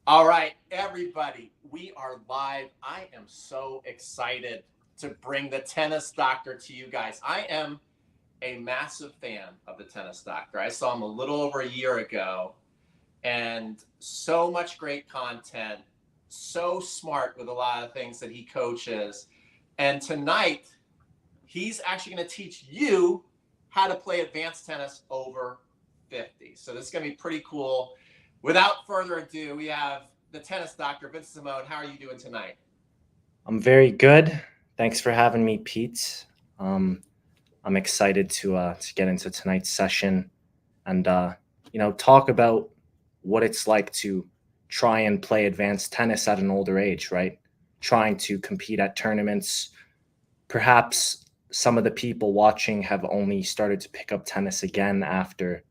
All right, everybody, we are live. I am so excited to bring the tennis doctor to you guys. I am a massive fan of the tennis doctor. I saw him a little over a year ago, and so much great content, so smart with a lot of things that he coaches. And tonight, he's actually going to teach you how to play advanced tennis over 50. So this is going to be pretty cool. Without further ado, we have the tennis doctor, Vince Simone. How are you doing tonight? I'm very good. Thanks for having me, Pete. Um, I'm excited to get into tonight's session and talk about what it's like to try and play advanced tennis at an older age, right? Trying to compete at tournaments. Perhaps some of the people watching have only started to pick up tennis again after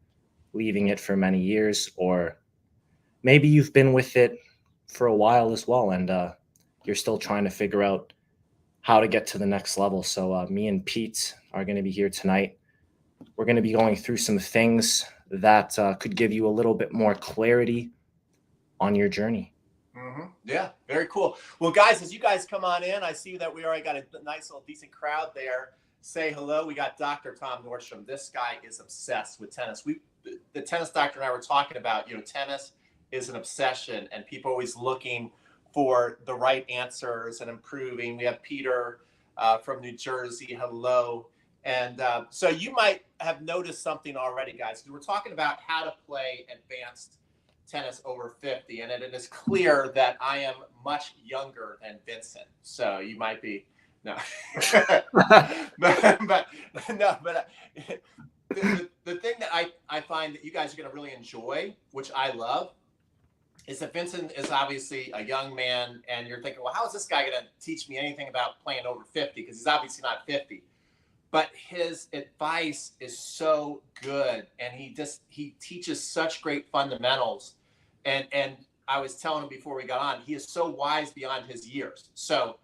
leaving it for many years, or maybe you've been with it for a while as well, and you're still trying to figure out how to get to the next level. So, me and Pete are going to be here tonight. We're going to be going through some things that could give you a little bit more clarity on your journey. Yeah, very cool. Well, guys, as you guys come on in, I see that we already got a nice little decent crowd there. Say hello. We got Dr. Tom Nordstrom. This guy is obsessed with tennis. The tennis doctor and I were talking about, tennis is an obsession, and people are always looking for the right answers and improving. We have Peter from New Jersey. Hello. And so you might have noticed something already, guys, because we're talking about how to play advanced tennis over 50, and it is clear that I am much younger than Vincent. So you might be no, but no, but the thing that I find that you guys are going to really enjoy, which I love, is that Vincent is obviously a young man, and you're thinking, well, how is this guy going to teach me anything about playing over 50? Because he's obviously not 50. But his advice is so good, and he teaches such great fundamentals. And I was telling him before we got on, he is so wise beyond his years. So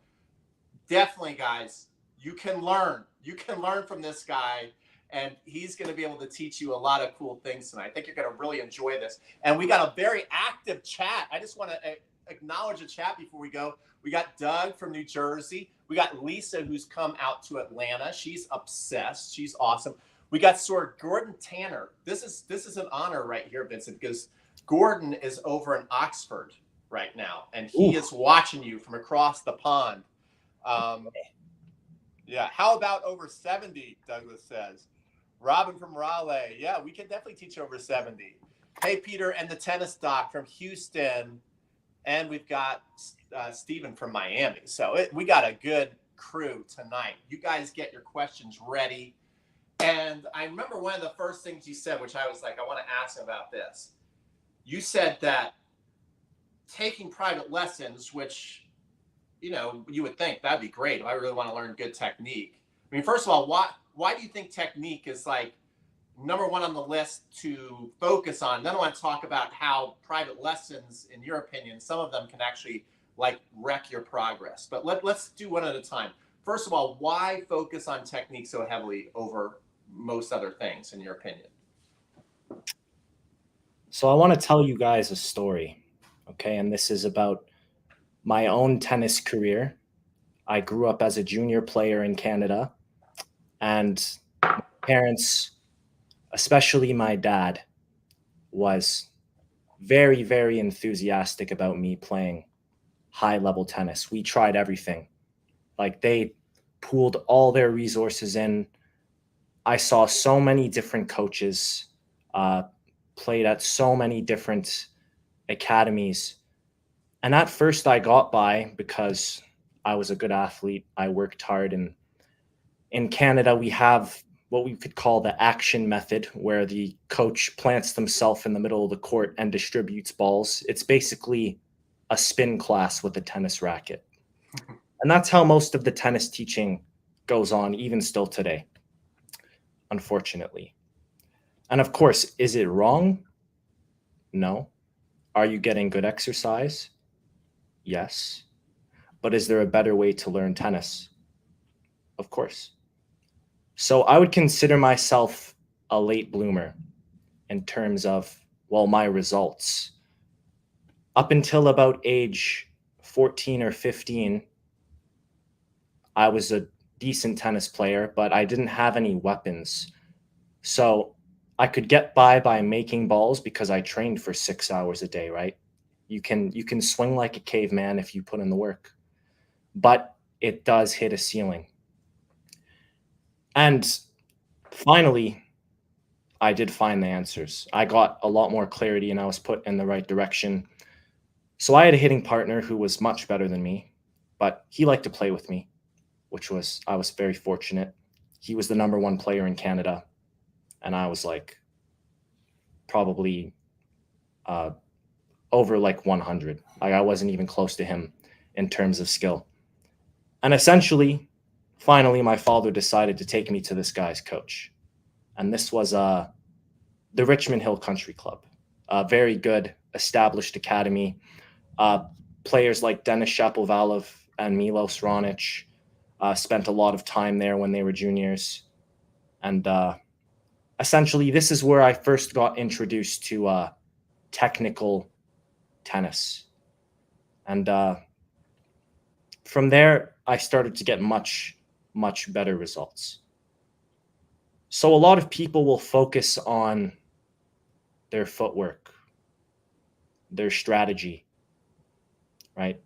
definitely, guys, you can learn. You can learn from this guy, and he's going to be able to teach you a lot of cool things tonight. I think you're going to really enjoy this. And we got a very active chat. I just want to acknowledge the chat before we go. We got Doug from New Jersey. We got Lisa, who's come out to Atlanta. She's obsessed. She's awesome. We got Sir Gordon Tanner. This is an honor right here, Vincent, because Gordon is over in Oxford right now, and he is watching you from across the pond. Yeah, how about over 70, Douglas says. Robin from Raleigh. Yeah, we can definitely teach over 70. Hey, Peter and the tennis doc from Houston. And we've got Stephen from Miami. So we got a good crew tonight. You guys get your questions ready. And I remember one of the first things you said, which I was like, I want to ask about this. You said that taking private lessons, which, you would think that'd be great if I really want to learn good technique. I mean, first of all, why do you think technique is like number one on the list to focus on? Then I want to talk about how private lessons, in your opinion, some of them can actually like wreck your progress. But let's do one at a time. First of all, why focus on technique so heavily over most other things, in your opinion? So, I want to tell you guys a story, okay? And this is about my own tennis career. I grew up as a junior player in Canada, and my parents, especially my dad, was very, very enthusiastic about me playing high level tennis. We tried everything. Like they pooled all their resources in. I saw so many different coaches, uh, played at so many different academies. And at first I got by because I was a good athlete. I worked hard. And in Canada, we have what we could call the action method, where the coach plants themselves in the middle of the court and distributes balls. It's basically a spin class with a tennis racket. And that's how most of the tennis teaching goes on, even still today, unfortunately. And of course, is it wrong? No. Are you getting good exercise? Yes. But is there a better way to learn tennis? Of course. So I would consider myself a late bloomer in terms of, well, my results. up until about age 14 or 15, I was a decent tennis player, but I didn't have any weapons. So I could get by making balls because I trained for 6 hours a day, right? You can swing like a caveman if you put in the work, but it does hit a ceiling. And finally, I did find the answers. I got a lot more clarity and I was put in the right direction. So I had a hitting partner who was much better than me, but he liked to play with me, which was, I was very fortunate. He was the number one player in Canada, and I was like probably uh, over like 100. Like I wasn't even close to him in terms of skill. And essentially, finally, my father decided to take me to this guy's coach. And this was the Richmond Hill Country Club, a very good established academy. Uh, Players like Denis Shapovalov and Milos Raonic spent a lot of time there when they were juniors. And essentially, this is where I first got introduced to technical tennis. And from there, I started to get much, much better results. So a lot of people will focus on their footwork, their strategy, right?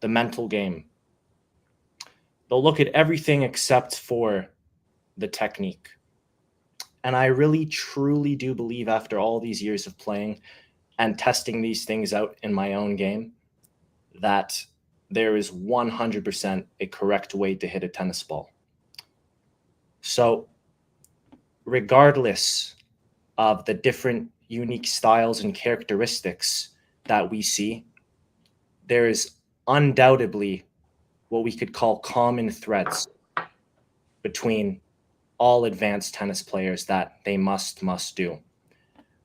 The mental game. They'll look at everything except for the technique. And I really, truly do believe after all these years of playing and testing these things out in my own game, that there is 100% a correct way to hit a tennis ball. So, regardless of the different unique styles and characteristics that we see, there is undoubtedly what we could call common threads between all advanced tennis players that they must do.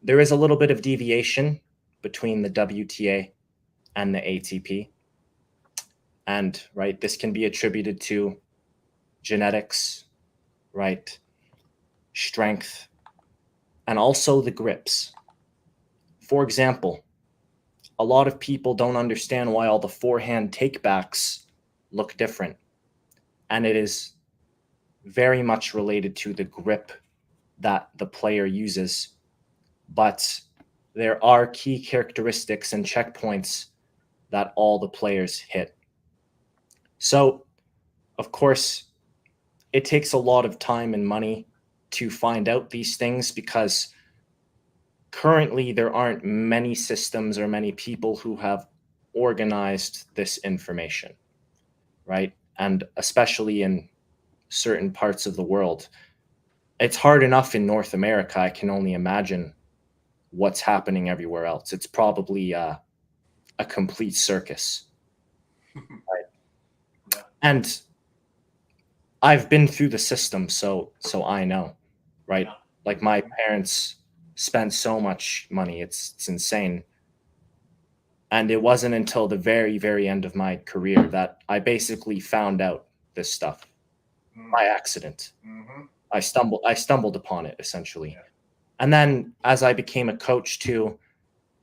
There is a little bit of deviation between the WTA and the ATP. And right, this can be attributed to genetics, right? Strength, and also the grips. For example, a lot of people don't understand why all the forehand takebacks look different. And it is very much related to the grip that the player uses. But there are key characteristics and checkpoints that all the players hit. So, of course, it takes a lot of time and money to find out these things because currently there aren't many systems or many people who have organized this information, right? And especially in certain parts of the world. It's hard enough in North America. I can only imagine what's happening everywhere else. It's probably a complete circus. Right? Yeah. And I've been through the system, so I know, right? Yeah. Like my parents spent so much money. It's insane. And it wasn't until the very, very end of my career that I basically found out this stuff by accident. Mm-hmm. I stumbled upon it essentially. Yeah. And then as I became a coach too,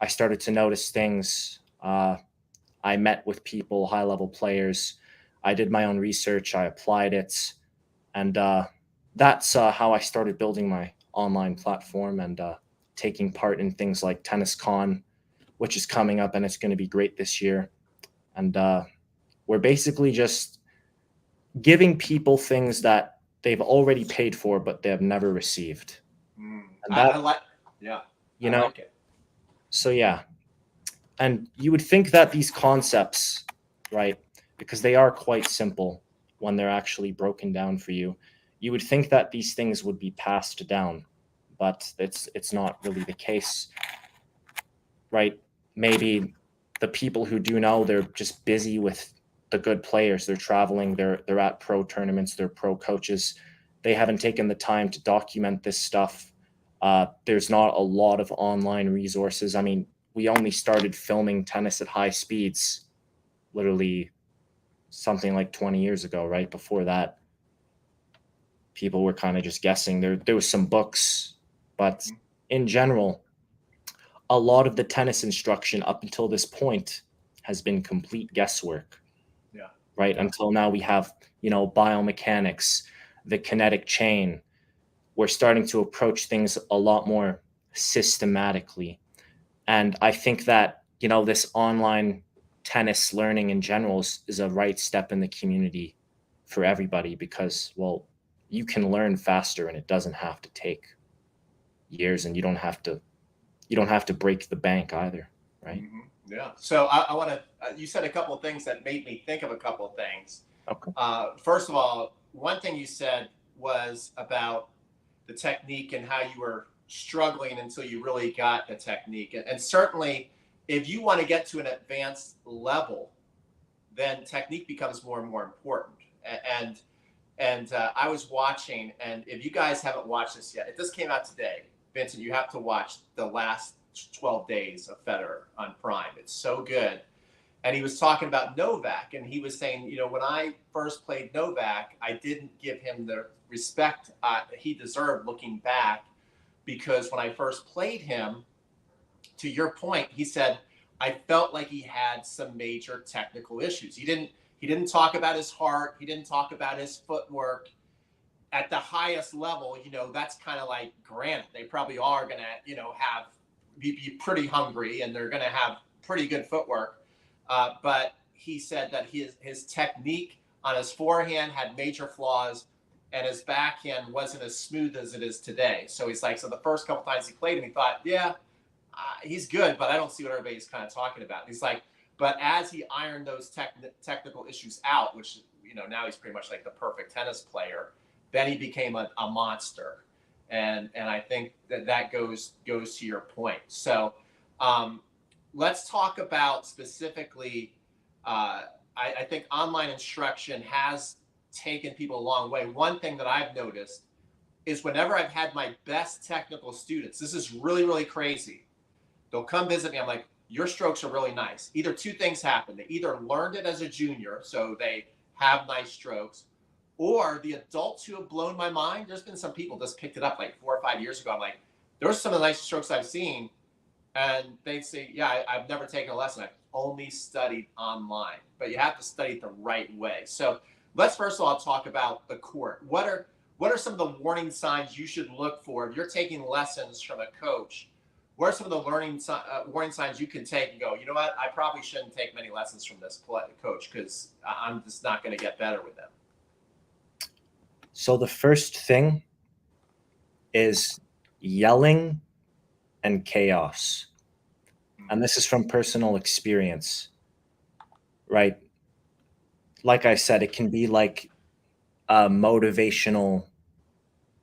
I started to notice things. I met with people, high level players. I did my own research. I applied it. And that's how I started building my online platform and taking part in things like TennisCon, which is coming up and it's going to be great this year. And we're basically just giving people things that they've already paid for, but they have never received. Mm. And that, I like, yeah, you I know, like it. so yeah. And you would think that these concepts, right, because they are quite simple when they're actually broken down for you, you would think that these things would be passed down, but it's not really the case, right? Maybe the people who do know, they're just busy with the good players. They're traveling, they're at pro tournaments, they're pro coaches. They haven't taken the time to document this stuff. There's not a lot of online resources. I mean, we only started filming tennis at high speeds literally something like 20 years ago, right? Before that, people were kind of just guessing. There was some books, but in general, a lot of the tennis instruction up until this point has been complete guesswork. Yeah. Right. Yeah. Until now we have, biomechanics, the kinetic chain. We're starting to approach things a lot more systematically. And I think that, this online tennis learning in general is a right step in the community for everybody because, well, you can learn faster and it doesn't have to take years, and you don't have to break the bank either, right? Mm-hmm. Yeah. So I want to. You said a couple of things that made me think of a couple of things. Okay. First of all, one thing you said was about the technique and how you were struggling until you really got the technique. And certainly, if you want to get to an advanced level, then technique becomes more and more important. And I was watching, and if you guys haven't watched this yet, if this came out today, Vincent, you have to watch the last 12 days of Federer on Prime. It's so good. And he was talking about Novak, and he was saying, when I first played Novak, I didn't give him the respect he deserved looking back, because when I first played him, to your point, he said, I felt like he had some major technical issues. He didn't talk about his heart. He didn't talk about his footwork. At the highest level, that's kind of like granted. They probably are going to, be pretty hungry, and they're going to have pretty good footwork. But he said that his technique on his forehand had major flaws, and his backhand wasn't as smooth as it is today. So he's like, so the first couple times he played him, he thought, yeah, he's good, but I don't see what everybody's kind of talking about. And he's like, but as he ironed those technical issues out, which, now he's pretty much like the perfect tennis player, then he became a monster. And I think that goes to your point. So let's talk about specifically, I think online instruction has taken people a long way. One thing that I've noticed is whenever I've had my best technical students, this is really, really crazy. They'll come visit me. I'm like, your strokes are really nice. Either two things happen. They either learned it as a junior, so they have nice strokes, or the adults who have blown my mind. There's been some people just picked it up like 4 or 5 years ago. I'm like, there's some of the nicest strokes I've seen. And they'd say, yeah, I've never taken a lesson. I've only studied online. But you have to study it the right way. So let's first of all talk about the court. What are some of the warning signs you should look for if you're taking lessons from a coach? What are some of the warning signs you can take and go, you know what, I probably shouldn't take many lessons from this coach because I'm just not going to get better with them? So the first thing is yelling and chaos. And this is from personal experience, right? Like I said, it can be like a motivational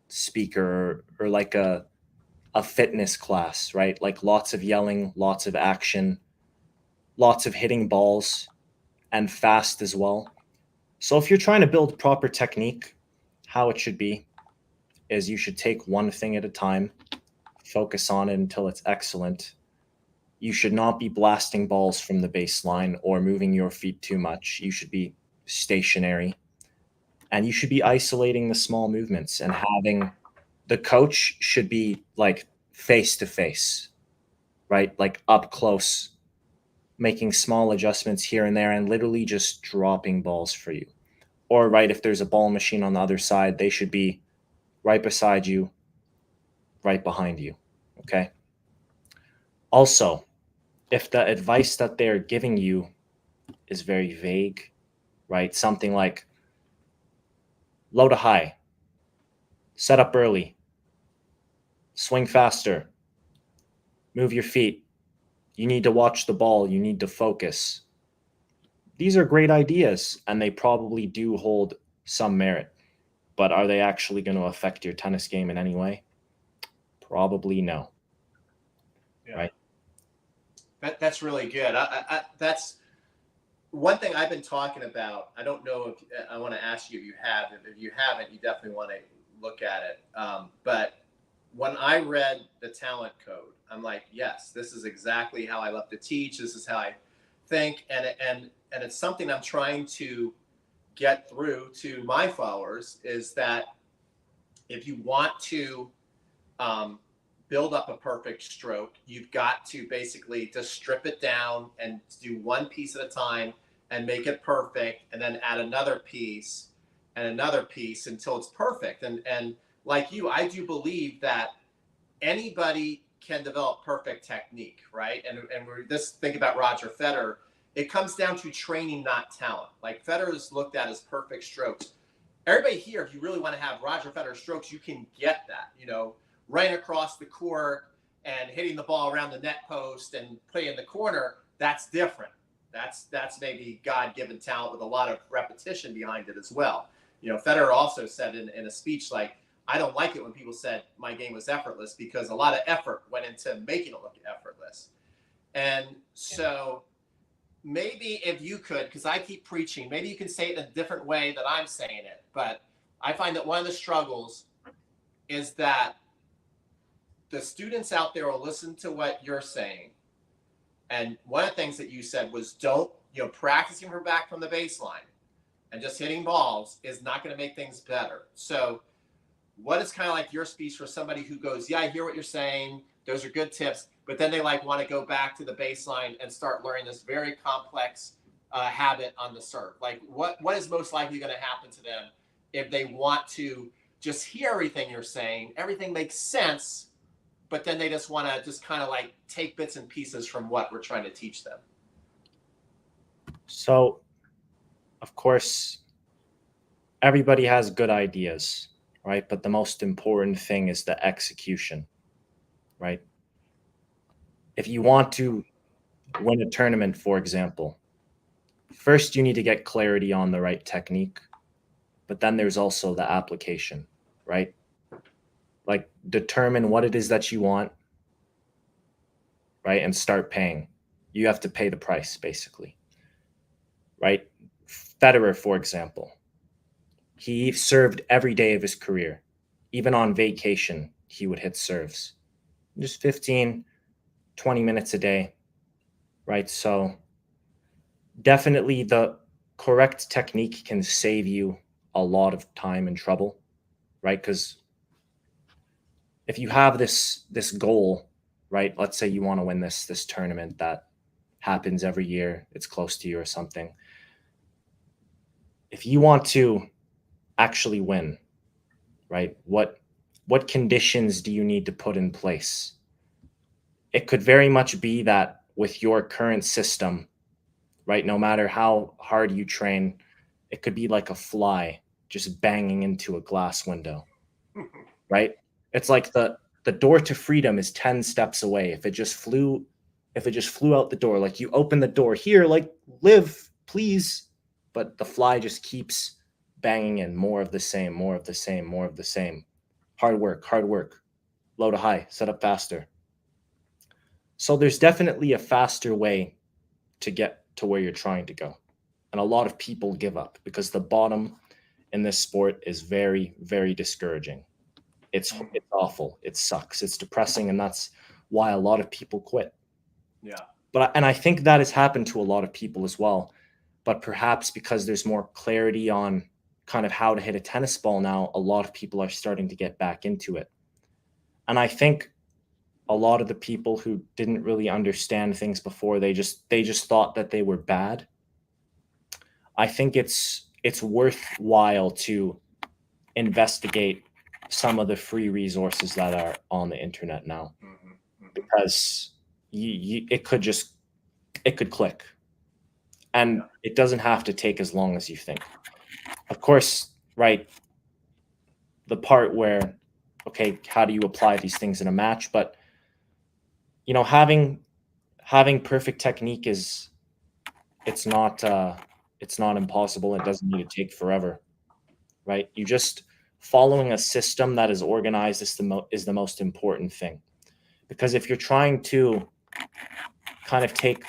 speaker or like a fitness class, right? Like lots of yelling, lots of action, lots of hitting balls, and fast as well. So if you're trying to build proper technique, how it should be is you should take one thing at a time, focus on it until it's excellent. You should not be blasting balls from the baseline or moving your feet too much. You should be stationary, and you should be isolating the small movements, and having the coach should be like face to face, right? Like up close, making small adjustments here and there and literally just dropping balls for you. Or, right, if there's a ball machine on the other side, they should be right beside you, right behind you. Okay. Also, if the advice that they're giving you is very vague, right? Something like low to high, set up early, swing faster, move your feet, you need to watch the ball, you need to focus. These are great ideas, and they probably do hold some merit. But are they actually going to affect your tennis game in any way? Probably no. Yeah. Right? That's really good. That's one thing I've been talking about. I don't know if I want to ask you if you have. If you haven't, you definitely want to look at it. But when I read the talent code, I'm like, yes, this is exactly how I love to teach. This is how I think, and it's something I'm trying to get through to my followers, is that if you want to build up a perfect stroke. You've got to basically just strip it down and do one piece at a time and make it perfect, and then add another piece and another piece until it's perfect. And like you, I do believe that anybody can develop perfect technique, right? And we're just think about Roger Federer. It comes down to training, not talent. Like Federer is looked at as perfect strokes. Everybody here, if you really want to have Roger Federer strokes, you can get that. You know, running across the court and hitting the ball around the net post and putting in the corner. That's different. That's maybe God-given talent with a lot of repetition behind it as well. You know, Federer also said in a speech like, I don't like it when people said my game was effortless, because a lot of effort went into making it look effortless. And so maybe if you could, because I keep preaching, maybe you can say it in a different way that I'm saying it. But I find that one of the struggles is that the students out there will listen to what you're saying. And one of the things that you said was practicing from back from the baseline and just hitting balls is not going to make things better. So what is kind of like your speech for somebody who goes, yeah, I hear what you're saying, those are good tips, but then they like want to go back to the baseline and start learning this very complex habit on the serve? Like what is most likely going to happen to them if they want to just hear everything you're saying, everything makes sense, but then they just want to just kind of like take bits and pieces from what we're trying to teach them? So, of course, everybody has good ideas, right? But the most important thing is the execution, right? If you want to win a tournament, for example, first you need to get clarity on the right technique, but then there's also the application, right? Like determine what it is that you want, right? And start paying. You have to pay the price, basically, right? Federer, for example, he served every day of his career. Even on vacation, he would hit serves. Just 15, 20 minutes a day, right? So definitely the correct technique can save you a lot of time and trouble, right? Because if you have this goal, right? Let's say you want to win this tournament that happens every year, it's close to you or something. If you want to actually win, right? What conditions do you need to put in place? It could very much be that with your current system, right, no matter how hard you train, it could be like a fly just banging into a glass window, right? It's like the door to freedom is 10 steps away. If it just flew out the door, like you open the door here, like live, please, but the fly just keeps banging in more of the same, more of the same, more of the same. Hard work, low to high, set up faster. So there's definitely a faster way to get to where you're trying to go. And a lot of people give up because the bottom in this sport is very, very discouraging. It's awful. It sucks. It's depressing. And that's why a lot of people quit. Yeah. And I think that has happened to a lot of people as well. But perhaps because there's more clarity on kind of how to hit a tennis ball now, a lot of people are starting to get back into it. And I think a lot of the people who didn't really understand things before, they just thought that they were bad. I think it's worthwhile to investigate some of the free resources that are on the internet now, because it could click, and it doesn't have to take as long as you think. Of course, right? The part where, okay, how do you apply these things in a match? But having perfect technique it's not impossible. It doesn't need to take forever, right? You just following a system that is organized is the most important thing. Because if you're trying to kind of take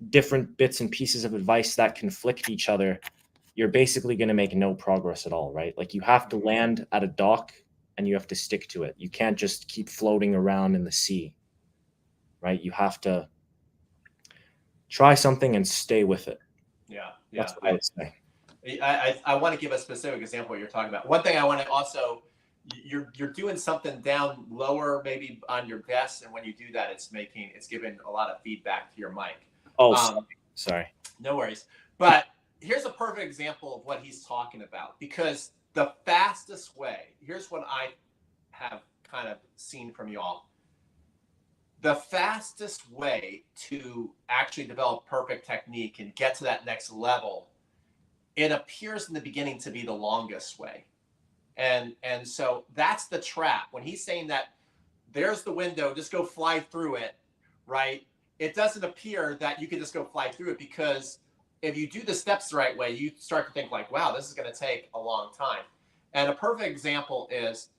different bits and pieces of advice that conflict each other, you're basically going to make no progress at all, right? Like you have to land at a dock and you have to stick to it. You can't just keep floating around in the sea, right? You have to try something and stay with it. Yeah. That's what I would say. I want to give a specific example of what you're talking about. One thing I want to also you're doing something down lower, maybe on your vest, and when you do that, it's giving a lot of feedback to your mic. Oh, Um, sorry. no worries. But here's a perfect example of what he's talking about, because the fastest way, here's what I have kind of seen from you all. The fastest way to actually develop perfect technique and get to that next level, it appears in the beginning to be the longest way. And so that's the trap. When he's saying that there's the window, just go fly through it, right? It doesn't appear that you can just go fly through it, because if you do the steps the right way, you start to think like, wow, this is going to take a long time. And a perfect example is,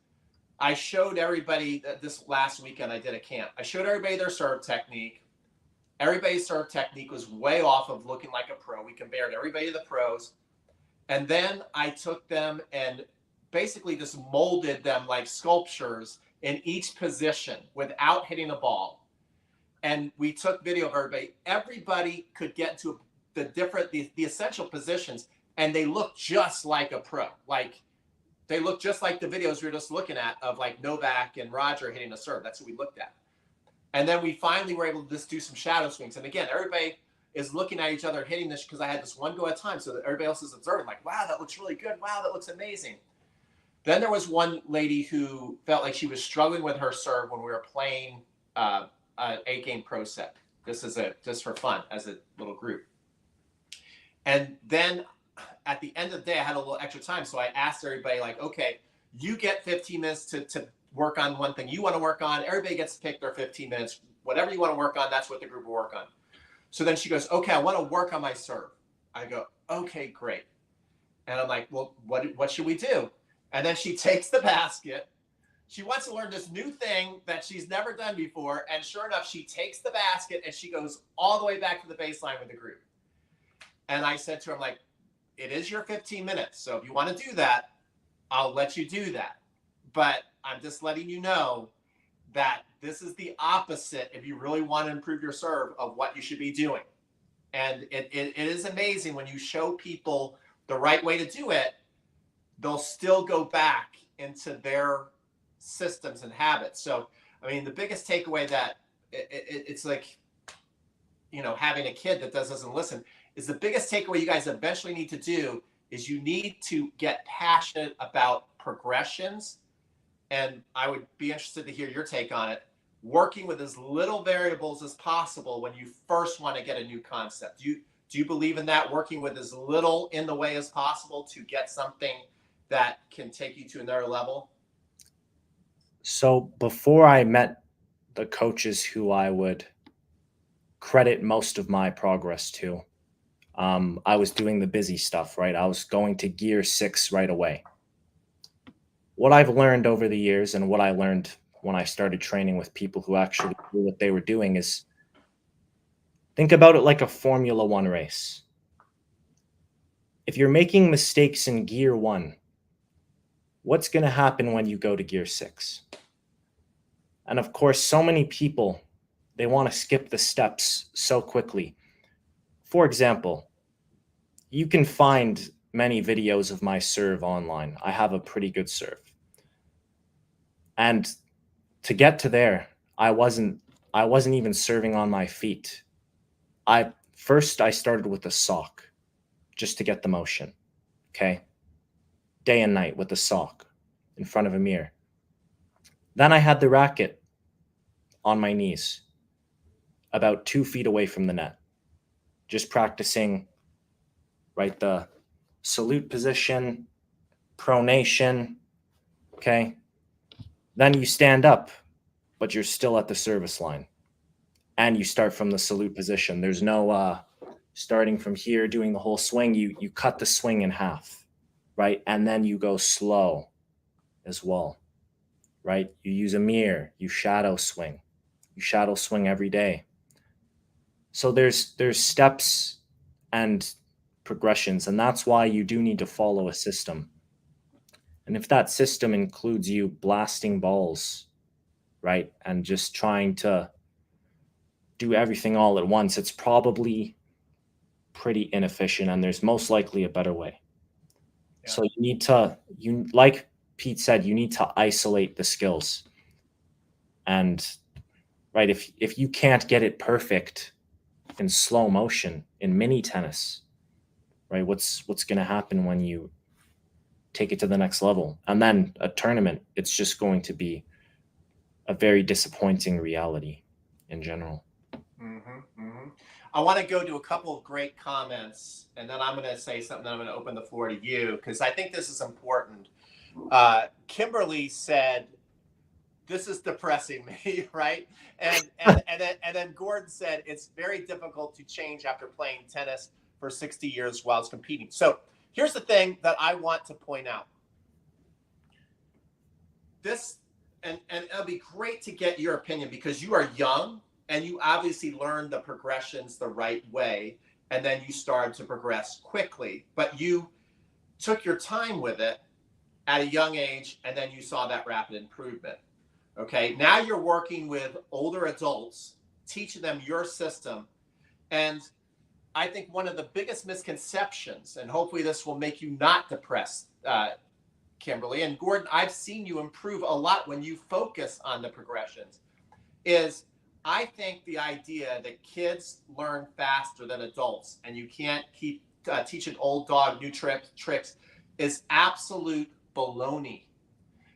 I showed everybody this last weekend. I did a camp. I showed everybody their serve technique. Everybody's serve technique was way off of looking like a pro. We compared everybody to the pros. And then I took them and basically just molded them like sculptures in each position without hitting a ball. And we took video of everybody. Everybody could get into the essential positions, and they looked just like a pro. Like, they looked just like the videos we were just looking at of like Novak and Roger hitting a serve. That's what we looked at. And then we finally were able to just do some shadow swings. And again, everybody is looking at each other hitting this, because I had this one go at a time, so that everybody else is observing, like, wow, that looks really good. Wow, that looks amazing. Then there was one lady who felt like she was struggling with her serve when we were playing an 8-game pro set. This is just for fun, as a little group. And then at the end of the day, I had a little extra time. So I asked everybody, like, okay, you get 15 minutes to work on one thing you want to work on. Everybody gets to pick their 15 minutes. Whatever you want to work on, that's what the group will work on. So then she goes, okay, I want to work on my serve. I go, okay, great. And I'm like, well, what should we do? And then she takes the basket. She wants to learn this new thing that she's never done before. And sure enough, she takes the basket and she goes all the way back to the baseline with the group. And I said to her, I'm like, it is your 15 minutes. So if you want to do that, I'll let you do that. But I'm just letting you know that this is the opposite, if you really want to improve your serve, of what you should be doing. And it is amazing when you show people the right way to do it, they'll still go back into their systems and habits. So, I mean, the biggest takeaway that it's like, having a kid that doesn't listen, is the biggest takeaway you guys eventually need to do is you need to get passionate about progressions. And I would be interested to hear your take on it. Working with as little variables as possible when you first want to get a new concept. Do you believe in that? Working with as little in the way as possible to get something that can take you to another level? So before I met the coaches who I would credit most of my progress to, I was doing the busy stuff, right? I was going to gear 6 right away. What I've learned over the years, and what I learned when I started training with people who actually knew what they were doing, is think about it like a Formula One race. If you're making mistakes in gear 1, what's going to happen when you go to gear 6? And of course, so many people, they want to skip the steps so quickly. For example, you can find many videos of my serve online. I have a pretty good serve. And to get to there, I wasn't even serving on my feet. I started with a sock just to get the motion. Okay? Day and night with a sock in front of a mirror. Then I had the racket on my knees, about 2 feet away from the net, just practicing, right? The salute position, pronation. Okay? Then you stand up, but you're still at the service line. And you start from the salute position. There's no starting from here, doing the whole swing. You cut the swing in half, right? And then you go slow as well, right? You use a mirror, you shadow swing. You shadow swing every day. So there's steps and progressions, and that's why you do need to follow a system. And if that system includes you blasting balls, right, and just trying to do everything all at once, it's probably pretty inefficient, and there's most likely a better way. Yeah. So you need to, like Pete said, you need to isolate the skills. And right, if you can't get it perfect in slow motion in mini tennis, right, what's going to happen when you take it to the next level? And then a tournament, it's just going to be a very disappointing reality in general. I want to go to a couple of great comments, and then I'm going to say something. I'm going to open the floor to you because I think this is important. Kimberly said, "This is depressing me," right? And then Gordon said, "It's very difficult to change after playing tennis for 60 years while it's competing." So here's the thing that I want to point out. This, and it'll be great to get your opinion because you are young and you obviously learned the progressions the right way, and then you started to progress quickly, but you took your time with it at a young age, and then you saw that rapid improvement. Okay, now you're working with older adults, teaching them your system. And I think one of the biggest misconceptions, and hopefully this will make you not depressed, Kimberly, and Gordon, I've seen you improve a lot when you focus on the progressions, is I think the idea that kids learn faster than adults and you can't keep teaching old dog new tricks is absolute baloney.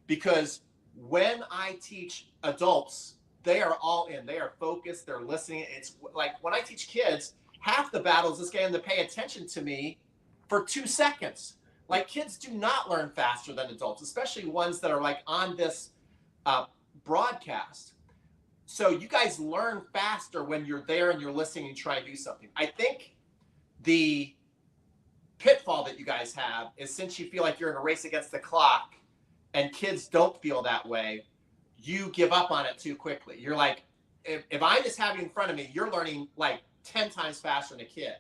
Because when I teach adults, they are all in. They are focused. They're listening. It's like when I teach kids, half the battle is just getting them to pay attention to me for 2 seconds. Like kids do not learn faster than adults, especially ones that are like on this broadcast. So you guys learn faster when you're there and you're listening and trying to do something. I think the pitfall that you guys have is since you feel like you're in a race against the clock and kids don't feel that way, you give up on it too quickly. You're like, if I'm just having it in front of me, you're learning like 10 times faster than a kid.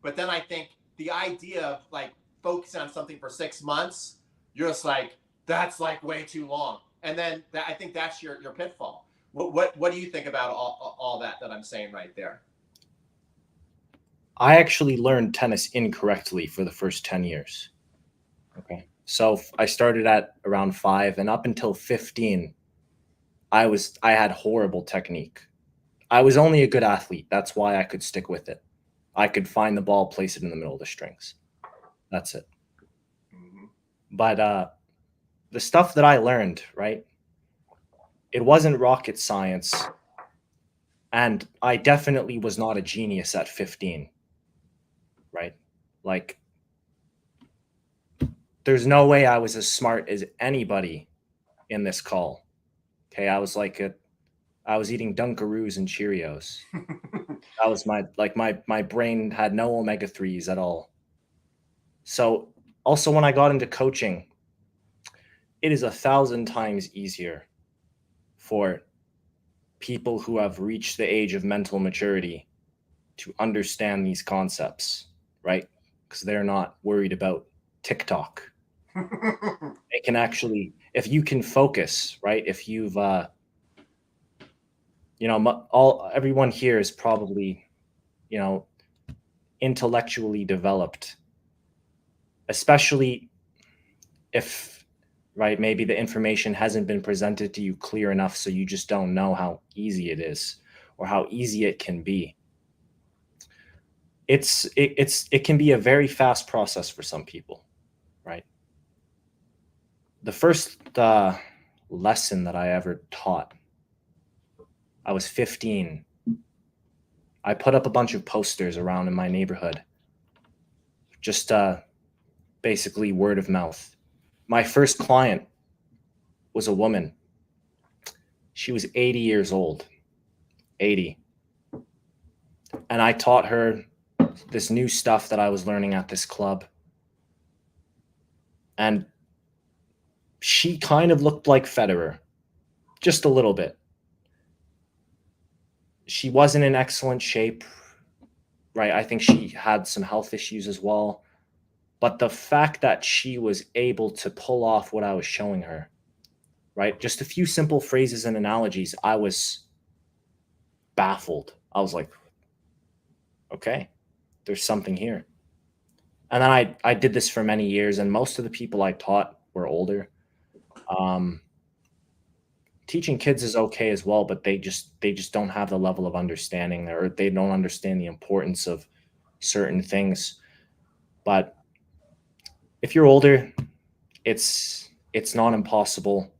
But then I think the idea of like focusing on something for 6 months, you're just like, that's like way too long. And then I think that's your pitfall. What do you think about all that I'm saying right there? I actually learned tennis incorrectly for the first 10 years. Okay. So I started at around 5, and up until 15, I had horrible technique. I was only a good athlete. That's why I could stick with it. I could find the ball, place it in the middle of the strings. That's it. But the stuff that I learned, right, it wasn't rocket science, and I definitely was not a genius at 15, right? Like, there's no way I was as smart as anybody in this call. Okay, I was eating Dunkaroos and Cheerios. That was my brain had no omega-3s at all. So also when I got into coaching, it is 1,000 times easier for people who have reached the age of mental maturity to understand these concepts, right? Because they're not worried about TikTok. They can actually, if you can focus, right? If you've, everyone here is probably, intellectually developed, especially if, right, maybe the information hasn't been presented to you clear enough, so you just don't know how easy it is or how easy it can be. It can be a very fast process for some people, right? The first lesson that I ever taught, I was 15. I put up a bunch of posters around in my neighborhood, just basically word of mouth. My first client was a woman. She was 80 years old, 80. And I taught her this new stuff that I was learning at this club. And she kind of looked like Federer, just a little bit. She wasn't in excellent shape, right? I think she had some health issues as well. But the fact that she was able to pull off what I was showing her, right? Just a few simple phrases and analogies, I was baffled. I was like, okay, there's something here. And then I did this for many years, and most of the people I taught were older. Um, Teaching kids is okay as well, but they just don't have the level of understanding, or they don't understand the importance of certain things. But if you're older, it's not impossible,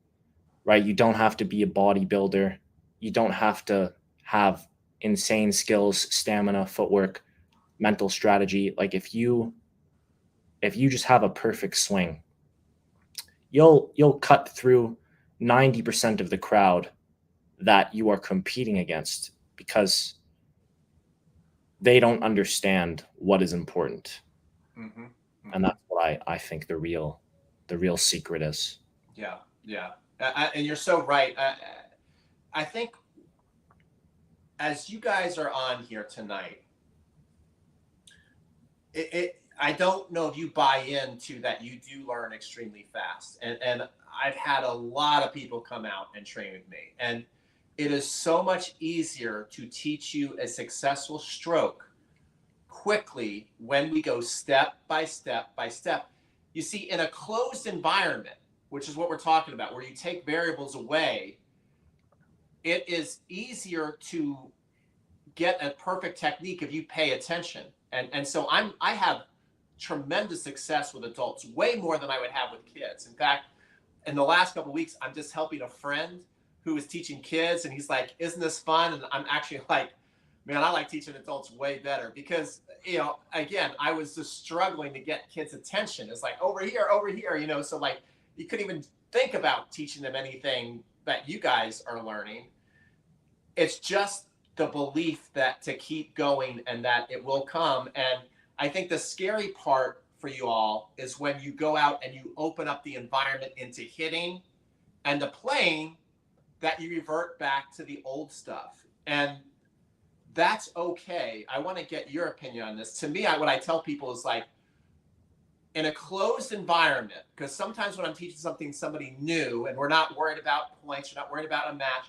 right? You don't have to be a bodybuilder. You don't have to have insane skills, stamina, footwork, mental strategy. Like if you just have a perfect swing, you'll cut through 90% of the crowd that you are competing against because they don't understand what is important. Mm-hmm. And Mm-hmm. that's what I think the real secret is. Yeah, yeah, and you're so right. I think as you guys are on here tonight, I don't know if you buy into that. You do learn extremely fast, and I've had a lot of people come out and train with me, and it is so much easier to teach you a successful stroke quickly when we go step by step by step. You see, in a closed environment, which is what we're talking about, where you take variables away, it is easier to get a perfect technique if you pay attention. And so I have tremendous success with adults, way more than I would have with kids. In fact, in the last couple of weeks, I'm just helping a friend who is teaching kids, and he's like, "Isn't this fun?" And I'm actually like, "Man, I like teaching adults way better because again, I was just struggling to get kids' attention. It's like over here, So like, you couldn't even think about teaching them anything that you guys are learning. It's just the belief that to keep going and that it will come. And I think the scary part for you all is when you go out and you open up the environment into hitting and the playing, that you revert back to the old stuff. And that's okay. I want to get your opinion on this. To me, what I tell people is like, in a closed environment, because sometimes when I'm teaching somebody new and we're not worried about points, we're not worried about a match,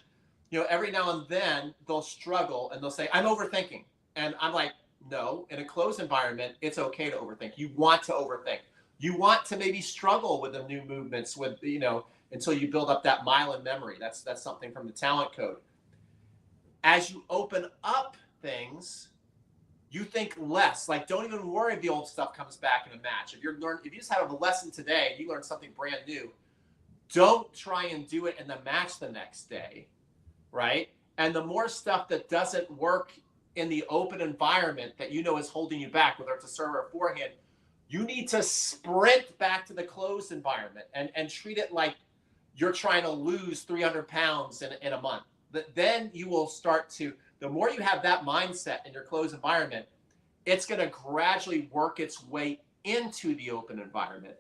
every now and then they'll struggle and they'll say, "I'm overthinking." And I'm like, no, in a closed environment, it's okay to overthink. You want to overthink. You want to maybe struggle with the new movements until you build up that myelin memory. That's something from the talent code. As you open up things, you think less. Like, don't even worry if the old stuff comes back in a match. If you just have a lesson today and you learn something brand new, don't try and do it in the match the next day, right? And the more stuff that doesn't work in the open environment that is holding you back, whether it's a serve or a forehand, you need to sprint back to the closed environment and treat it like you're trying to lose 300 pounds in a month. Then you will start to, the more you have that mindset in your closed environment, it's going to gradually work its way into the open environment.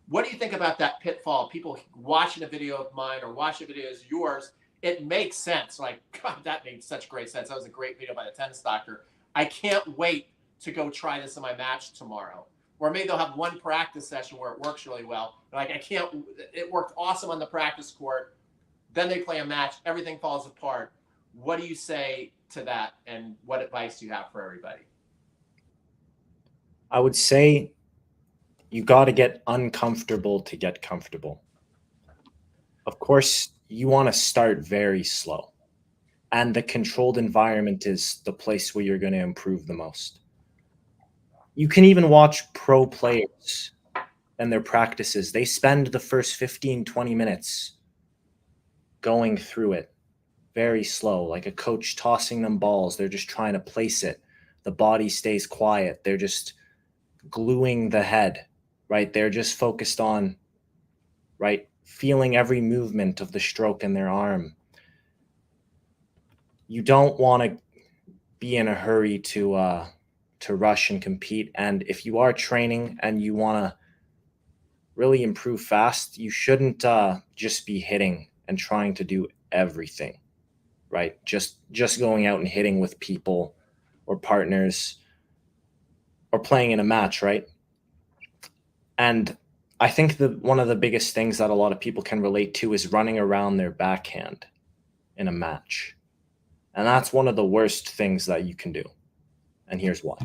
What do you think about that pitfall? People watching a video of mine or watching a video of yours, it makes sense. Like, God, that made such great sense. That was a great video by the tennis doctor. I can't wait to go try this in my match tomorrow. Or maybe they'll have one practice session where it works really well. They're like, it worked awesome on the practice court. Then they play a match, everything falls apart. What do you say to that, and what advice do you have for everybody? I would say you got to get uncomfortable to get comfortable. Of course, you want to start very slow, and the controlled environment is the place where you're going to improve the most. You can even watch pro players and their practices. They spend the first 15, 20 minutes going through it very slow, like a coach tossing them balls. They're just trying to place it. The body stays quiet. They're just gluing the head, right? They're just focused on, right, feeling every movement of the stroke in their arm. You don't want to be in a hurry to rush and compete. And if you are training and you want to really improve fast, you shouldn't just be hitting and trying to do everything, right? Just going out and hitting with people or partners or playing in a match, right? And I think that one of the biggest things that a lot of people can relate to is running around their backhand in a match. And that's one of the worst things that you can do. And here's why.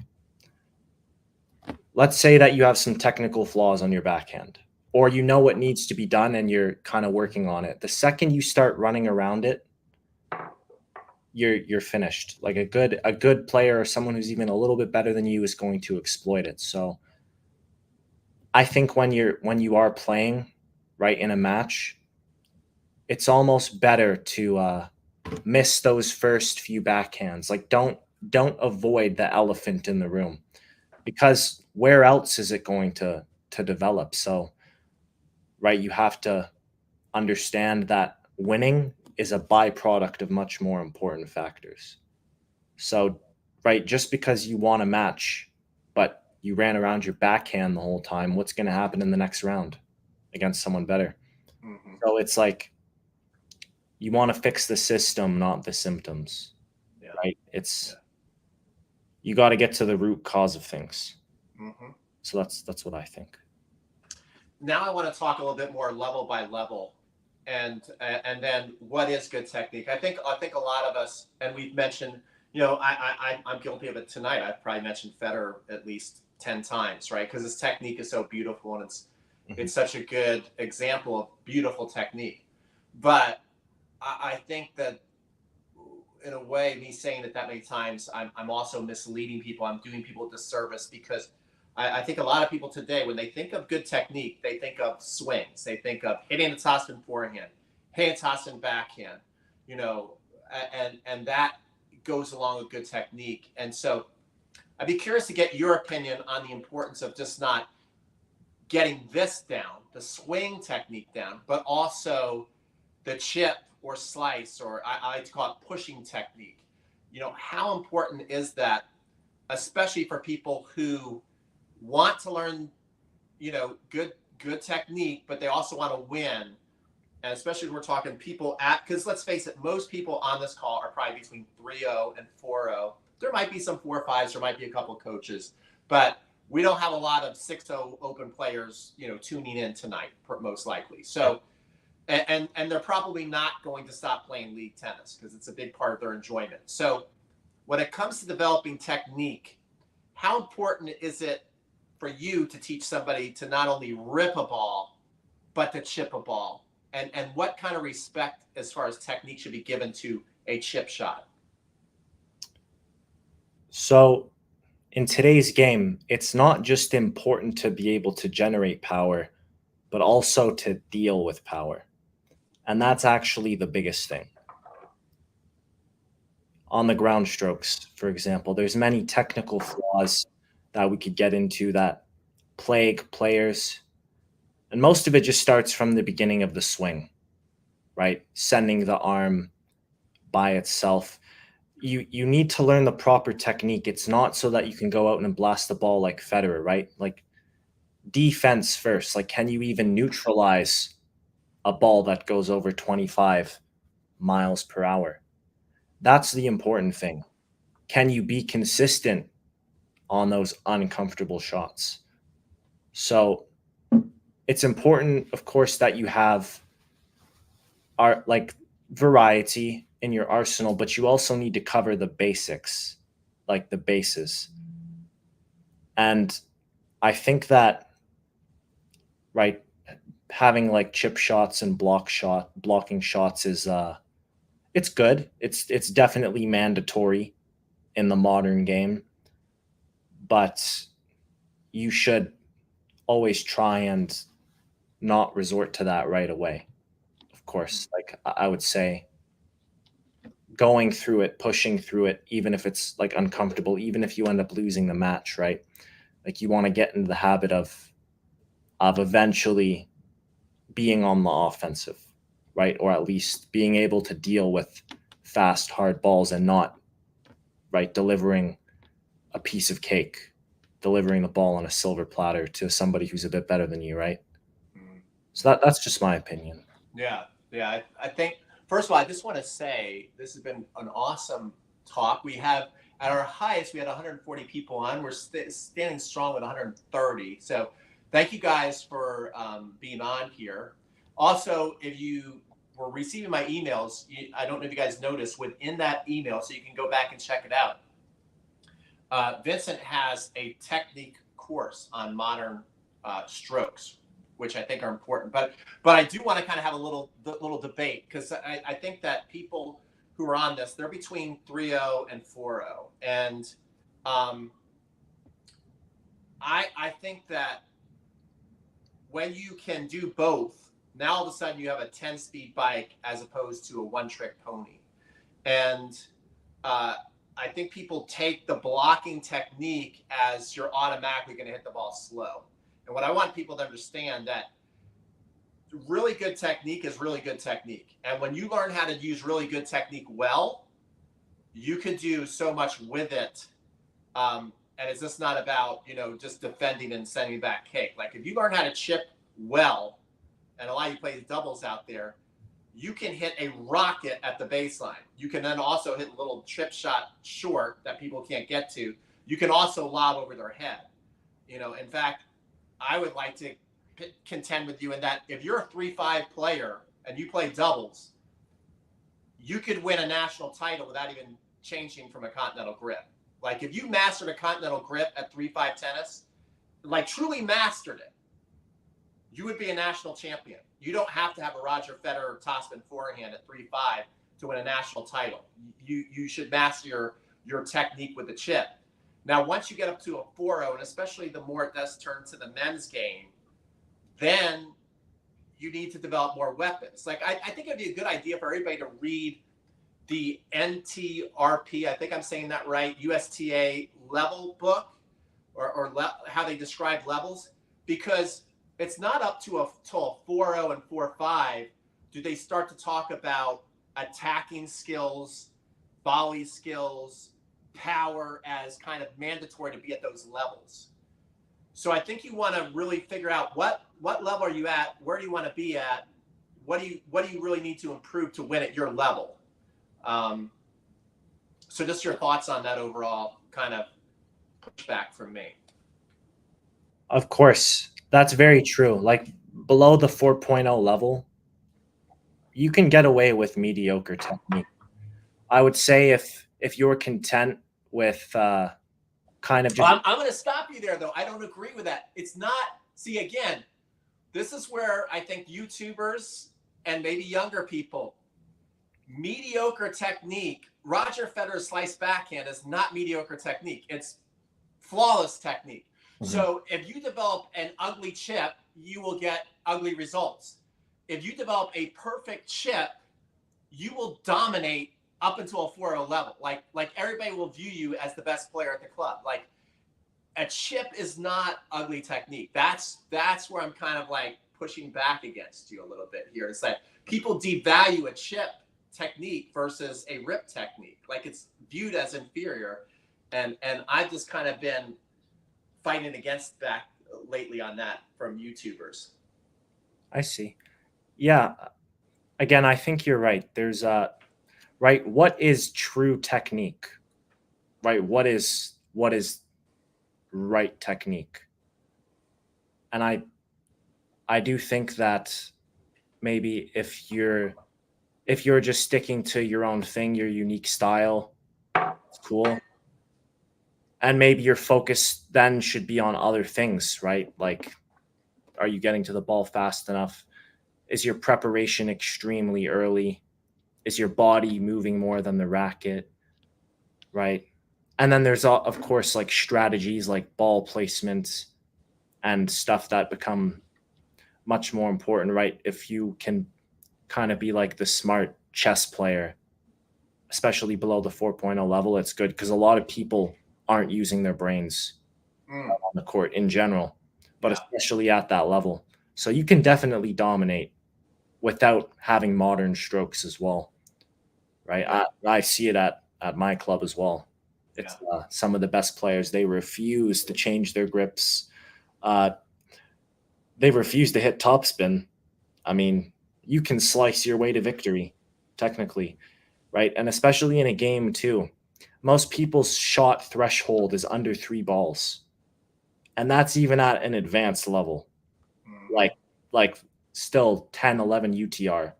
Let's say that you have some technical flaws on your backhand, or you know what needs to be done and you're kind of working on it. The second you start running around it, you're finished. Like a good player or someone who's even a little bit better than you is going to exploit it. So I think when you are playing right in a match, it's almost better to miss those first few backhands. Like don't avoid the elephant in the room, because where else is it going to develop? So right, you have to understand that winning is a byproduct of much more important factors. So, right, just because you won a match, but you ran around your backhand the whole time, what's going to happen in the next round against someone better? Mm-hmm. So it's like you want to fix the system, not the symptoms. Yeah. Right? You got to get to the root cause of things. Mm-hmm. So that's what I think. Now I want to talk a little bit more level by level, and then what is good technique. I think a lot of us, and we've mentioned, I'm guilty of it tonight. I've probably mentioned Federer at least 10 times, right? Because his technique is so beautiful, and it's such a good example of beautiful technique. But I think that in a way, me saying it that many times, I'm also misleading people. I'm doing people a disservice, because I think a lot of people today, when they think of good technique, they think of swings. They think of hitting the topspin forehand, hitting the topspin backhand, and that goes along with good technique. And so I'd be curious to get your opinion on the importance of just not getting this down, the swing technique down, but also the chip or slice, or I like to call it pushing technique. How important is that, especially for people who want to learn, good technique, but they also want to win. And especially if we're talking people because let's face it, most people on this call are probably between 3-0 and 4-0. There might be some 4-5s, there might be a couple of coaches, but we don't have a lot of 6-0 open players, tuning in tonight, most likely. So, and they're probably not going to stop playing league tennis because it's a big part of their enjoyment. So when it comes to developing technique, how important is it for you to teach somebody to not only rip a ball, but to chip a ball? And what kind of respect as far as technique should be given to a chip shot? So in today's game, it's not just important to be able to generate power, but also to deal with power. And that's actually the biggest thing. On the ground strokes, for example, there's many technical flaws that we could get into that plague players. And most of it just starts from the beginning of the swing, right? Sending the arm by itself. You need to learn the proper technique. It's not so that you can go out and blast the ball like Federer, right? Like defense first. Like, can you even neutralize a ball that goes over 25 miles per hour? That's the important thing. Can you be consistent on those uncomfortable shots? So it's important, of course, that you have like variety in your arsenal, but you also need to cover the basics, like the bases. And I think that, right, having like chip shots and blocking shots is it's good. It's definitely mandatory in the modern game, but you should always try and not resort to that right away. Of course, like I would say, going through it, pushing through it, even if it's like uncomfortable, even if you end up losing the match, right? Like you want to get into the habit of eventually being on the offensive, right? Or at least being able to deal with fast, hard balls and not, right, delivering a piece of cake, delivering the ball on a silver platter to somebody who's a bit better than you, right? Mm-hmm. So that's just my opinion. Yeah. I think, first of all, I just want to say this has been an awesome talk. We have, at our highest, we had 140 people on. We're standing strong with 130. So thank you guys for being on here. Also, if you were receiving my emails, I don't know if you guys noticed, within that email, so you can go back and check it out, Vincent has a technique course on modern strokes. which I think are important. But I do want to kind of have a little debate, because I think that people who are on this, they're between 3-0 and 4-0, and I think that when you can do both, now all of a sudden you have a 10-speed bike as opposed to a one-trick pony. And I think people take the blocking technique as you're automatically going to hit the ball slow. And what I want people to understand, that really good technique is really good technique. And when you learn how to use really good technique well, you can do so much with it. And it's just not about, just defending and sending back cake. Like, if you learn how to chip well, and a lot of you play doubles out there, you can hit a rocket at the baseline. You can then also hit a little chip shot short that people can't get to. You can also lob over their head. In fact, I would like to contend with you in that if you're a 3-5 player and you play doubles, you could win a national title without even changing from a continental grip. Like, if you mastered a continental grip at 3-5 tennis, like truly mastered it, you would be a national champion. You don't have to have a Roger Federer topspin forehand at 3-5 to win a national title. You should master your technique with the chip. Now, once you get up to a 4-0, and especially the more it does turn to the men's game, then you need to develop more weapons. Like, I think it'd be a good idea for everybody to read the NTRP, I think I'm saying that right, USTA level book, or how they describe levels, because it's not up to a 4-0 and 4-5 do they start to talk about attacking skills, volley skills, power as kind of mandatory to be at those levels. So I think you want to really figure out what level are you at, where do you want to be at, what do you really need to improve to win at your level. So just your thoughts on that overall kind of pushback from me. Of course, that's very true. Like, below the 4.0 level, you can get away with mediocre technique. I would say if you're content with kind of just... Well, I'm going to stop you there, though. I don't agree with that. It's not. See, again, this is where I think YouTubers and maybe younger people, mediocre technique. Roger Federer's slice backhand is not mediocre technique. It's flawless technique. Mm-hmm. So if you develop an ugly chip, you will get ugly results. If you develop a perfect chip, you will dominate up until a 4-0 level. Like everybody will view you as the best player at the club. Like, a chip is not ugly technique. That's where I'm kind of like pushing back against you a little bit here, to say people devalue a chip technique versus a rip technique. Like, it's viewed as inferior. And I've just kind of been fighting against that lately on that from YouTubers. I see. Yeah. Again, I think you're right. There's right. What is true technique? Right. What is right technique? And I do think that maybe if you're just sticking to your own thing, your unique style, it's cool. And maybe your focus then should be on other things, right? Like, are you getting to the ball fast enough? Is your preparation extremely early? Is your body moving more than the racket, right? And then there's, of course, like strategies like ball placement and stuff that become much more important, right? If you can kind of be like the smart chess player, especially below the 4.0 level, it's good, because a lot of people aren't using their brains on the court in general, but especially at that level. So you can definitely dominate without having modern strokes as well, right? I see it at my club as well. It's some of the best players, they refuse to change their grips. They refuse to hit topspin. I mean, you can slice your way to victory, technically, right? And especially in a game too. Most people's shot threshold is under 3 balls. And that's even at an advanced level. Like still 10, 11 UTR.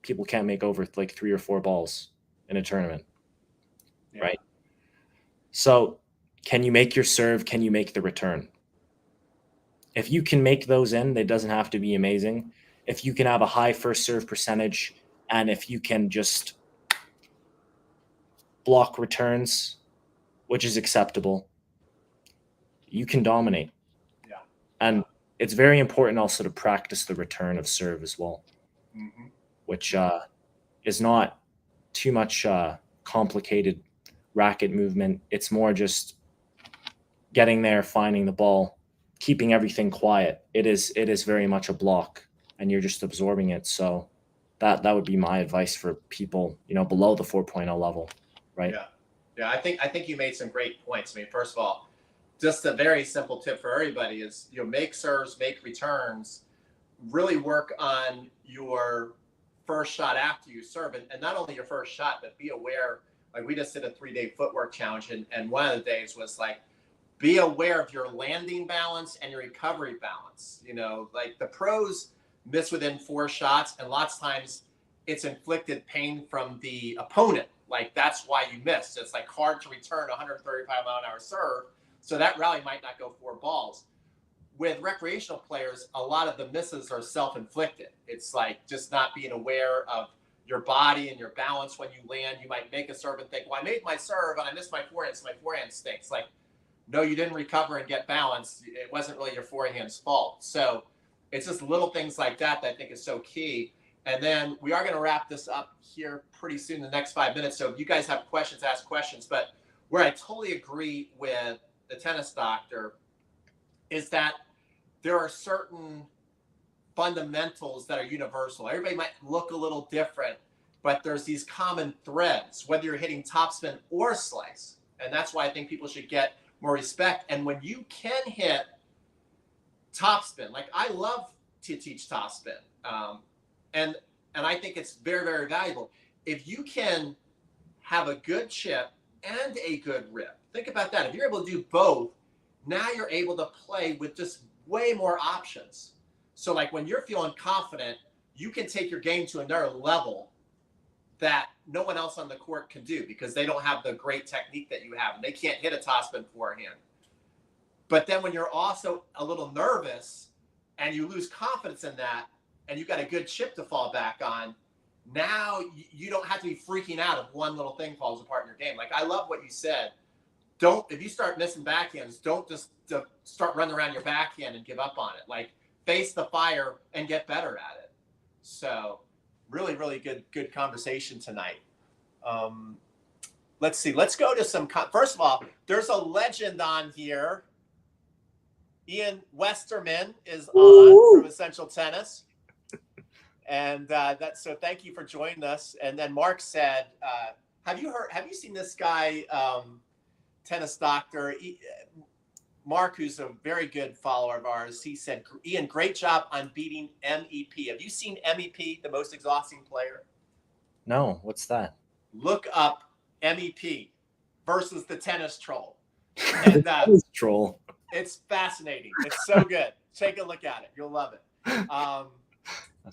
People can't make over like 3 or 4 balls in a tournament. Yeah. Right? So can you make your serve? Can you make the return? If you can make those in, it doesn't have to be amazing. If you can have a high first serve percentage, and if you can just block returns, which is acceptable, you can dominate. Yeah. And it's very important also to practice the return of serve as well, which is not too much complicated racket movement. It's more just getting there, finding the ball, keeping everything quiet. It is very much a block, and you're just absorbing it. So that would be my advice for people, below the 4.0 level, right? Yeah. I think you made some great points. I mean, first of all, just a very simple tip for everybody is make serves, make returns, really work on your first shot after you serve, and not only your first shot, but be aware. Like we just did a 3-day footwork challenge, and one of the days was like, be aware of your landing balance and your recovery balance. Like the pros miss within 4 shots, and lots of times it's inflicted pain from the opponent. Like that's why you missed. It's like hard to return a 135-mile-an-hour serve, so that rally might not go 4 balls. With recreational players, a lot of the misses are self-inflicted. It's like just not being aware of your body and your balance when you land. You might make a serve and think, well, I made my serve and I missed my forehand, so my forehand stinks. Like, no, you didn't recover and get balanced. It wasn't really your forehand's fault. So it's just little things like that I think is so key. And then we are going to wrap this up here pretty soon in the next 5 minutes. So if you guys have questions, ask questions. But where I totally agree with the tennis doctor is that there are certain fundamentals that are universal. Everybody might look a little different, but there's these common threads, whether you're hitting topspin or slice. And that's why I think people should get more respect. And when you can hit topspin, like I love to teach topspin, and I think it's very, very valuable. If you can have a good chip and a good rip, think about that. If you're able to do both, now you're able to play with just way more options. So like when you're feeling confident, you can take your game to another level that no one else on the court can do because they don't have the great technique that you have and they can't hit a topspin forehand. But then when you're also a little nervous and you lose confidence in that and you got a good chip to fall back on, now you don't have to be freaking out if one little thing falls apart in your game. Like I love what you said. If you start missing backhands, don't just start running around your backhand and give up on it. Like face the fire and get better at it. So really, really good conversation tonight. Let's see. Let's go to some. First of all, there's a legend on here. Ian Westerman is on from Essential Tennis. And so thank you for joining us. And then Mark said, have you seen this guy, tennis doctor? Mark, who's a very good follower of ours, he said, Ian, great job on beating MEP. Have you seen MEP, the most exhausting player? No, what's that? Look up MEP versus the tennis troll. And tennis troll. It's fascinating. It's so good. Take a look at it. You'll love it.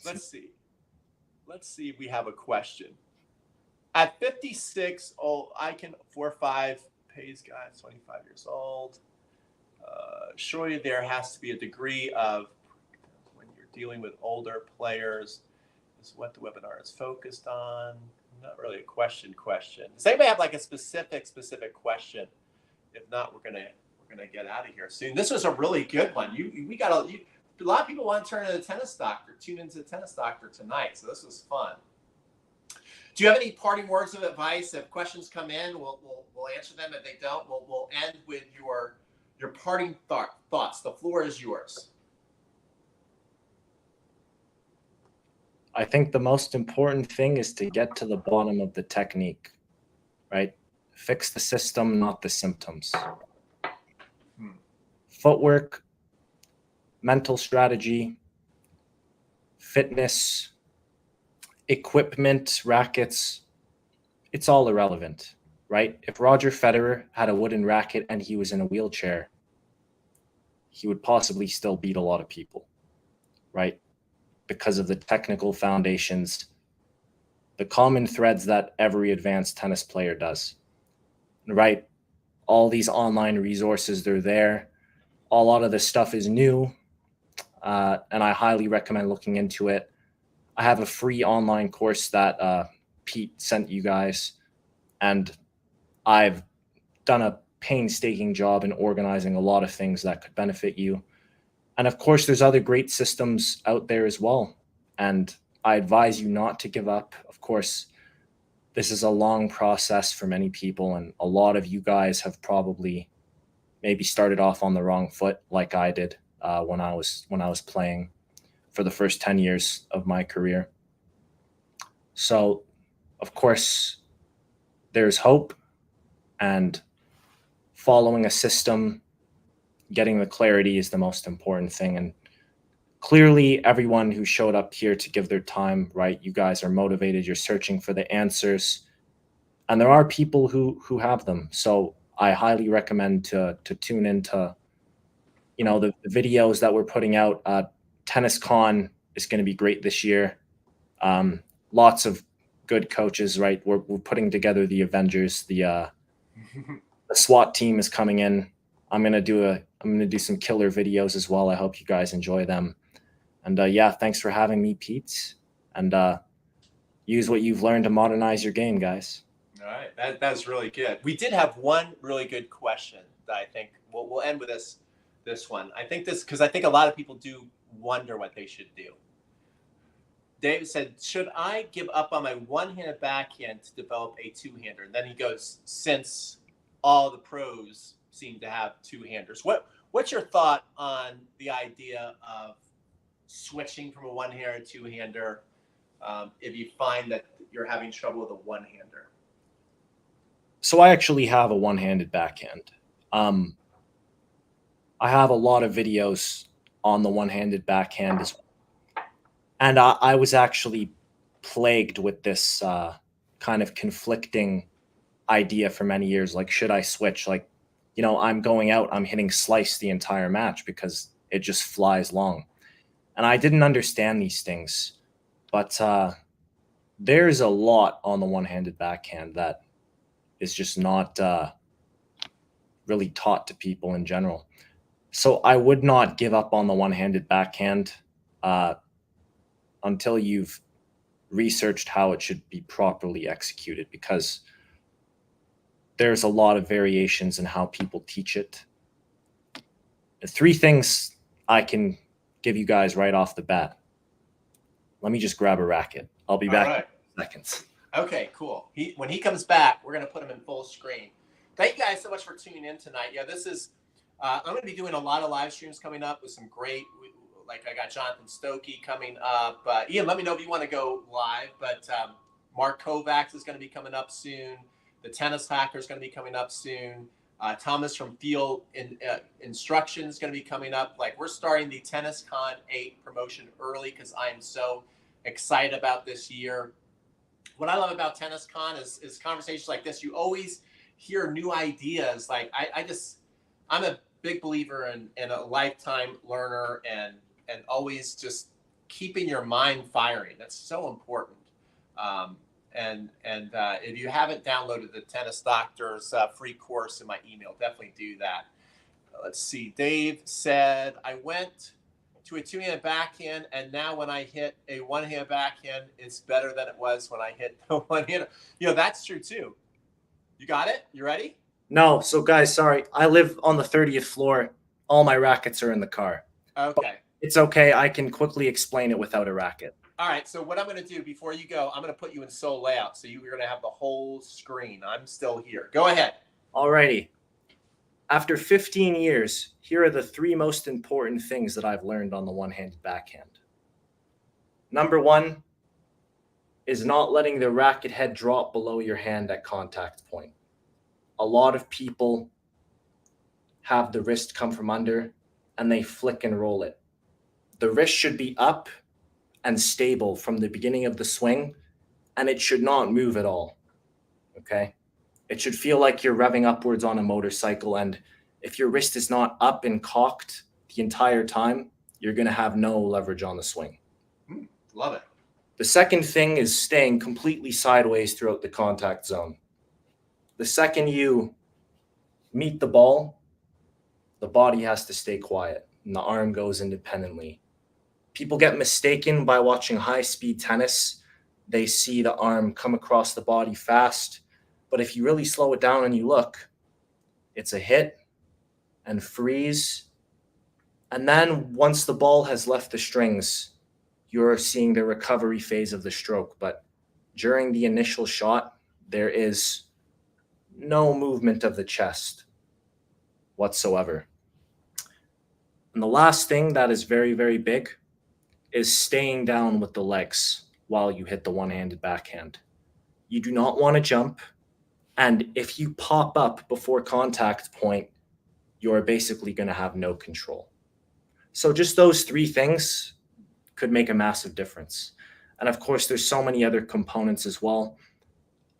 Let's see. Let's see if we have a question. At 56, I can 4-5 pays guys, 25 years old. Surely there has to be a degree of when you're dealing with older players. Is what the webinar is focused on. Not really a question. Does anybody have like a specific question? If not, we're gonna get out of here soon. This was a really good one. A lot of people want to turn into the tennis doctor, tune into the tennis doctor tonight. So this was fun. Do you have any parting words of advice? If questions come in, we'll answer them. If they don't, we'll end with your parting thoughts. The floor is yours. I think the most important thing is to get to the bottom of the technique, right? Fix the system, not the symptoms. Footwork, mental strategy, fitness, equipment, rackets, it's all irrelevant, right? If Roger Federer had a wooden racket and he was in a wheelchair, he would possibly still beat a lot of people, right? Because of the technical foundations, the common threads that every advanced tennis player does, right? All these online resources, they're there. A lot of this stuff is new. and I highly recommend looking into it. I have a free online course that Pete sent you guys, and I've done a painstaking job in organizing a lot of things that could benefit you. And of course, there's other great systems out there as well. And I advise you not to give up. Of course, this is a long process for many people, and a lot of you guys have probably maybe started off on the wrong foot, like I did when I was playing for the first 10 years of my career. So, of course, there's hope, and following a system, getting the clarity is the most important thing. And clearly, everyone who showed up here to give their time, right? You guys are motivated. You're searching for the answers, and there are people who have them. So I highly recommend to tune into the videos that we're putting out. Tennis Con is going to be great this year. Lots of good coaches, right? We're putting together the Avengers. The SWAT team is coming in. I'm gonna do some killer videos as well. I hope you guys enjoy them. And yeah, thanks for having me, Pete. And use what you've learned to modernize your game, guys. All right, that's really good. We did have one really good question that I think we'll end with this one. I think this because I think a lot of people do wonder what they should do. Dave said, "Should I give up on my one-handed backhand to develop a two-hander?" And then he goes, "Since all the pros seem to have two-handers, what's your thought on the idea of switching from a one-hander to two-hander if you find that you're having trouble with a one-hander?" So I actually have a one-handed backhand. I have a lot of videos on the one-handed backhand as well. And I was actually plagued with this kind of conflicting idea for many years. Like, should I switch? Like, I'm going out, I'm hitting slice the entire match because it just flies long. And I didn't understand these things. But there's a lot on the one-handed backhand that is just not really taught to people in general. So I would not give up on the one-handed backhand until you've researched how it should be properly executed, because there's a lot of variations in how people teach it. Three things I can give you guys right off the bat. Let me just grab a racket. I'll be back in seconds. Okay, cool. When he comes back, we're going to put him in full screen. Thank you guys so much for tuning in tonight. Yeah, this is, I'm going to be doing a lot of live streams coming up with some great, like I got Jonathan Stokey coming up. Ian, let me know if you want to go live. But Mark Kovacs is going to be coming up soon. The Tennis Hacker is going to be coming up soon. Thomas from Field Instruction is going to be coming up. Like, we're starting the Tennis Con 8 promotion early because I am so excited about this year. What I love about Tennis Con is conversations like this. You always hear new ideas. Like I'm a big believer in a lifetime learner and always just keeping your mind firing. That's so important. And if you haven't downloaded the Tennis Doctor's free course in my email, definitely do that. Let's see. Dave said, I went to a two-handed backhand, and now when I hit a one-handed backhand, it's better than it was when I hit the one-handed. That's true too. You got it? You ready? No. So guys, sorry. I live on the 30th floor. All my rackets are in the car. Okay. But it's okay. I can quickly explain it without a racket. All right. So what I'm going to do before you go, I'm going to put you in sole layout. So you're going to have the whole screen. I'm still here. Go ahead. Alrighty. After 15 years, here are the three most important things that I've learned on the one-handed backhand. Number one is not letting the racket head drop below your hand at contact point. A lot of people have the wrist come from under and they flick and roll it. The wrist should be up and stable from the beginning of the swing, and it should not move at all. Okay? It should feel like you're revving upwards on a motorcycle, and if your wrist is not up and cocked the entire time, you're going to have no leverage on the swing. Love it. The second thing is staying completely sideways throughout the contact zone. The second you meet the ball, the body has to stay quiet, and the arm goes independently. People get mistaken by watching high-speed tennis. They see the arm come across the body fast, but if you really slow it down and you look, it's a hit and freeze. And then once the ball has left the strings, you're seeing the recovery phase of the stroke. But during the initial shot, there is no movement of the chest whatsoever. And the last thing that is very, very big is staying down with the legs while you hit the one-handed backhand. You do not want to jump. And if you pop up before contact point, you're basically going to have no control. So just those three things could make a massive difference. And of course, there's so many other components as well.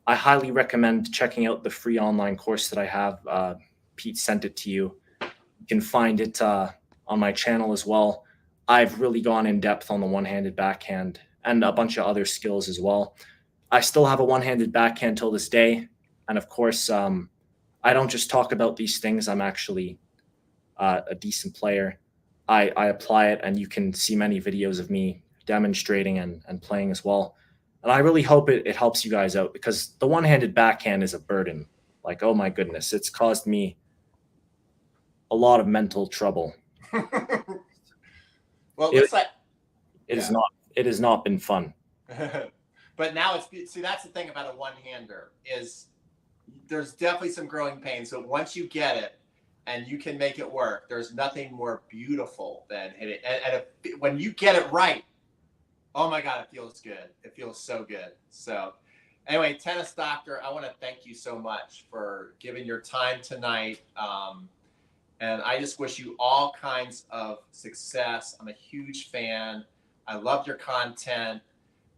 I highly recommend checking out the free online course that I have. Pete sent it to you. You can find it on my channel as well. I've really gone in depth on the one-handed backhand and a bunch of other skills as well. I still have a one-handed backhand till this day. And of course, I don't just talk about these things. I'm actually a decent player. I apply it, and you can see many videos of me demonstrating and playing as well. And I really hope it helps you guys out, because the one-handed backhand is a burden. Like, oh my goodness, it's caused me a lot of mental trouble. Well, it looks like it has not been fun. But now see, that's the thing about a one-hander, is there's definitely some growing pains. So once you get it and you can make it work, there's nothing more beautiful than hitting. And when you get it right, oh my God, it feels good. It feels so good. So anyway, Tennis Doctor, I want to thank you so much for giving your time tonight. And I just wish you all kinds of success. I'm a huge fan. I love your content.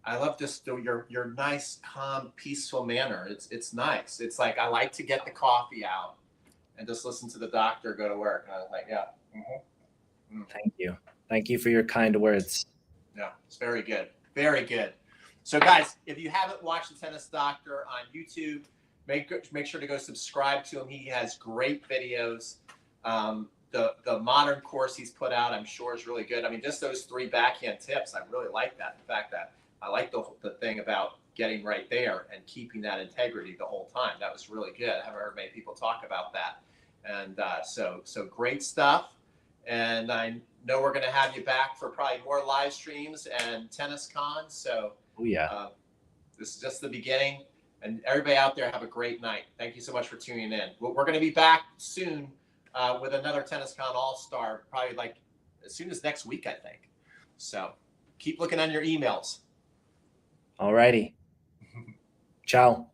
I love just your nice, calm, peaceful manner. It's nice. It's like, I like to get the coffee out and just listen to the doctor go to work. And I was like, yeah. Mm-hmm. Thank you. Thank you for your kind words. Yeah, it's very good. Very good. So guys, if you haven't watched the Tennis Doctor on YouTube, make sure to go subscribe to him. He has great videos. The modern course he's put out, I'm sure, is really good. I mean, just those 3 backhand tips, I really like that. The fact that I like the thing about getting right there and keeping that integrity the whole time. That was really good. I haven't heard many people talk about that. And so great stuff. And I know we're going to have you back for probably more live streams and tennis cons. So oh, yeah. This is just the beginning. And everybody out there, have a great night. Thank you so much for tuning in. We're going to be back soon with another Tennis Con All-Star, probably like as soon as next week, I think. So keep looking on your emails. All righty. Ciao.